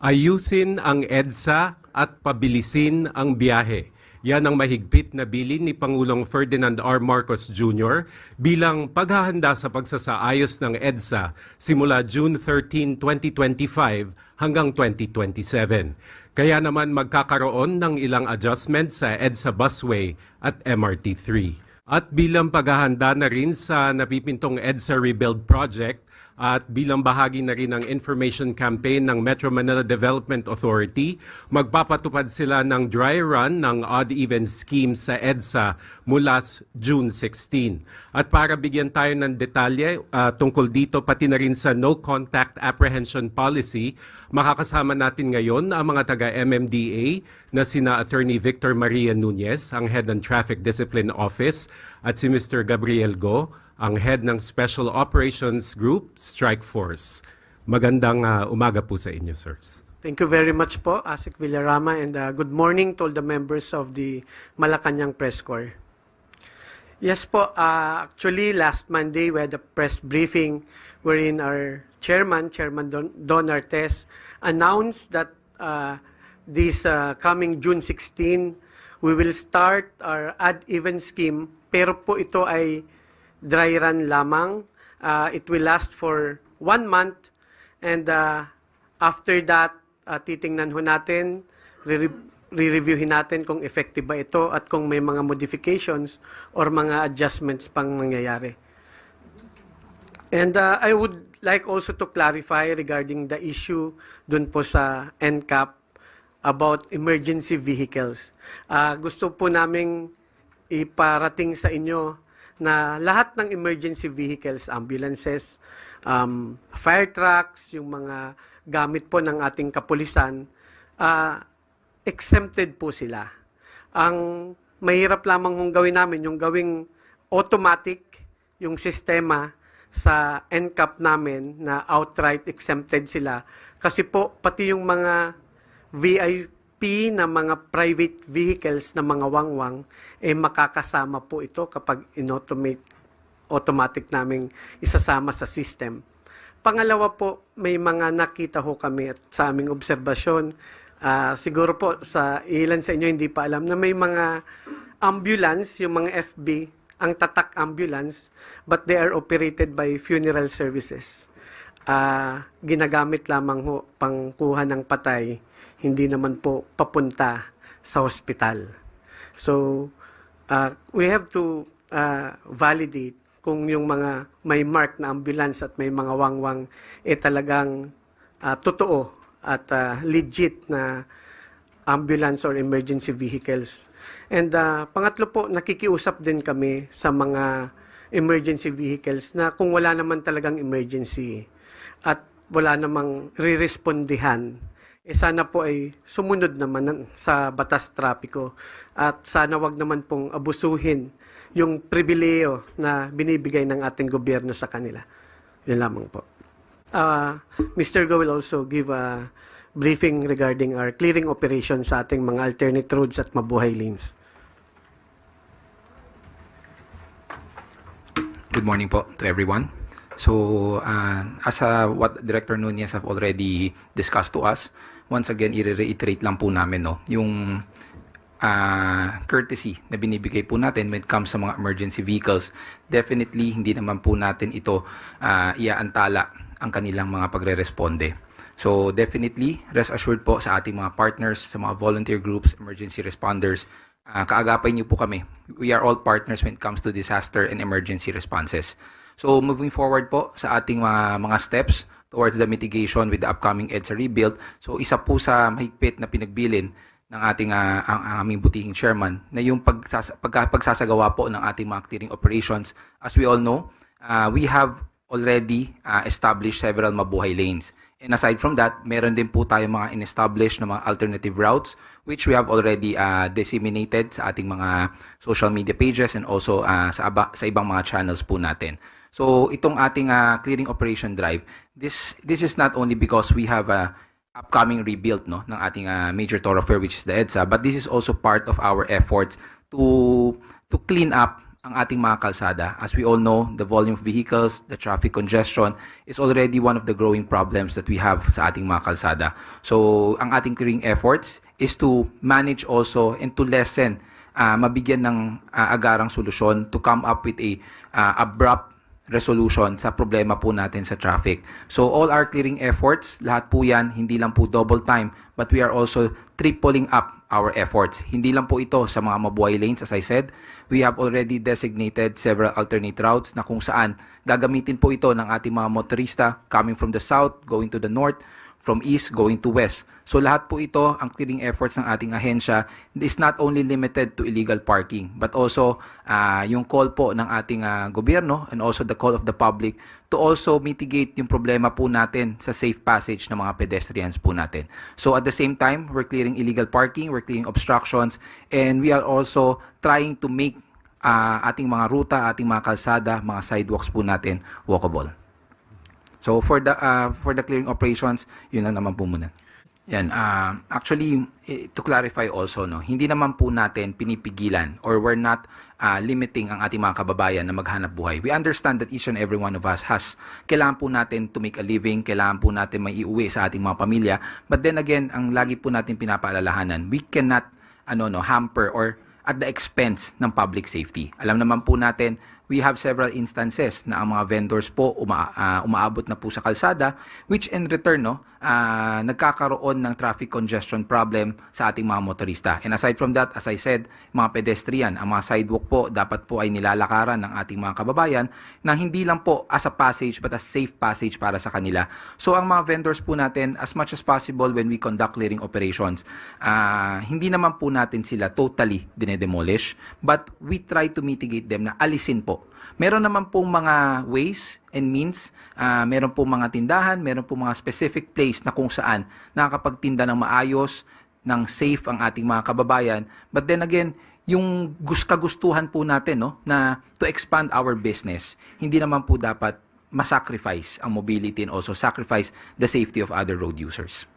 Ayusin ang EDSA at pabilisin ang biyahe. Yan ang mahigpit na bilin ni Pangulong Ferdinand R. Marcos Jr. bilang paghahanda sa pagsasaayos ng EDSA simula June 13, 2025 hanggang 2027. Kaya naman magkakaroon ng ilang adjustments sa EDSA busway at MRT-3. At bilang paghahanda na rin sa napipintong EDSA Rebuild Project, at bilang bahagi na rin ng information campaign ng Metro Manila Development Authority, magpapatupad sila ng dry run ng odd-even scheme sa EDSA mula June 16. At para bigyan tayo ng detalye tungkol dito, pati na rin sa No Contact Apprehension Policy, makakasama natin ngayon ang mga taga-MMDA na sina Attorney Victor Maria Nunez, ang Head ng Traffic Discipline Office, at si Mr. Gabriel Go, ang Head ng Special Operations Group, Strike Force. Magandang umaga po sa inyo, sirs. Thank you very much po, Asik Villarama, and good morning to all the members of the Malacanang Press Corps. Yes po, actually last Monday we had a press briefing wherein our Chairman Don Artes, announced that this coming June 16, we will start our odd-even scheme, pero po ito ay dry run lamang. It will last for 1 month, and after that, titingnan ho natin, re-reviewin natin kung effective ba ito at kung may mga modifications or mga adjustments pang mangyayari. And I would like also to clarify regarding the issue dun po sa NCAP about emergency vehicles. Gusto po naming iparating sa inyo na lahat ng emergency vehicles, ambulances, fire trucks, yung mga gamit po ng ating kapulisan, exempted po sila. Ang mahirap lamang kung gawin namin, yung gawing automatic, yung sistema sa NCAP namin na outright exempted sila. Kasi po, pati yung mga VIP na mga private vehicles na mga wangwang, makakasama po ito kapag automatic naming isasama sa system. Pangalawa po, may mga nakita ho kami at sa aming obserbasyon, siguro po sa ilan sa inyo hindi pa alam na may mga ambulance, yung mga FB, ang tatak ambulance, but they are operated by funeral services. Ginagamit lamang ho pangkuha ng patay, hindi naman po papunta sa hospital. So, we have to validate kung yung mga may mark na ambulance at may mga wangwang talagang totoo at legit na ambulance or emergency vehicles. And pangatlo po, nakikiusap din kami sa mga emergency vehicles na kung wala naman talagang emergency at wala namang re-respondihan, sana po ay sumunod naman sa batas trapiko at sana wag naman pong abusuhin yung pribileyo na binibigay ng ating gobyerno sa kanila. Yan lamang po. Mr. Go will also give a briefing regarding our clearing operation sa ating mga alternate roads at mabuhay lanes. Good morning po to everyone. So, as what Director Nunez have already discussed to us, once again, i-reiterate lang po namin yung courtesy na binibigay po natin when it comes sa mga emergency vehicles. Definitely, hindi naman po natin ito iaantala ang kanilang mga pagre-responde. So, definitely, rest assured po sa ating mga partners, sa mga volunteer groups, emergency responders, kaagapay niyo po kami. We are all partners when it comes to disaster and emergency responses. So, moving forward po sa ating mga steps towards the mitigation with the upcoming EDSA rebuild. So, isa po sa mahigpit na pinagbilin ng ating ang aming butihing chairman na yung pagsasagawa po ng ating mga clearing operations. As we all know, we have already established several mabuhay lanes. And aside from that, meron din po tayo mga in-establish na mga alternative routes which we have already disseminated sa ating mga social media pages and also sa ibang mga channels po natin. So itong ating clearing operation drive, this is not only because we have a upcoming rebuild ng ating major thoroughfare which is the EDSA, but this is also part of our efforts to clean up ang ating mga kalsada. As we all know, the volume of vehicles, the traffic congestion is already one of the growing problems that we have sa ating mga kalsada. So, ang ating clearing efforts is to manage also and to lessen, mabigyan ng agarang solusyon to come up with a abrupt resolution sa problema po natin sa traffic. So all our clearing efforts, lahat po yan, hindi lang po double time, but we are also tripling up our efforts. Hindi lang po ito sa mga mabuhay lanes, as I said. We have already designated several alternate routes na kung saan gagamitin po ito ng ating mga motorista coming from the south, going to the north, from east going to west. So lahat po ito, ang clearing efforts ng ating ahensya is not only limited to illegal parking, but also yung call po ng ating gobyerno and also the call of the public to also mitigate yung problema po natin sa safe passage ng mga pedestrians po natin. So at the same time, we're clearing illegal parking, we're clearing obstructions, and we are also trying to make ating mga ruta, ating mga kalsada, mga sidewalks po natin walkable. So for the clearing operations, yun lang naman po muna. Yan, actually to clarify also, no, hindi naman po natin pinipigilan or we're not limiting ang ating mga kababayan na maghanap buhay. We understand that each and every one of us kailangan po natin to make a living, kailangan po natin may iuwi sa ating mga pamilya. But then again, ang lagi po natin pinapaalalahanan, we cannot hamper or at the expense ng public safety. Alam naman po natin, we have several instances na ang mga vendors po umaabot na po sa kalsada, which in return nagkakaroon ng traffic congestion problem sa ating mga motorista. And aside from that, as I said, mga pedestrian, ang mga sidewalk po dapat po ay nilalakaran ng ating mga kababayan na hindi lang po as a passage but as safe passage para sa kanila. So ang mga vendors po natin, as much as possible when we conduct clearing operations, hindi naman po natin sila totally dinedemolish, but we try to mitigate them na alisin po. Meron naman pong mga ways and means, meron pong mga tindahan, meron pong mga specific place na kung saan nakakapagtinda ng maayos, ng safe ang ating mga kababayan. But then again, yung kagustuhan po natin na to expand our business, hindi naman po dapat masacrifice ang mobility and also sacrifice the safety of other road users.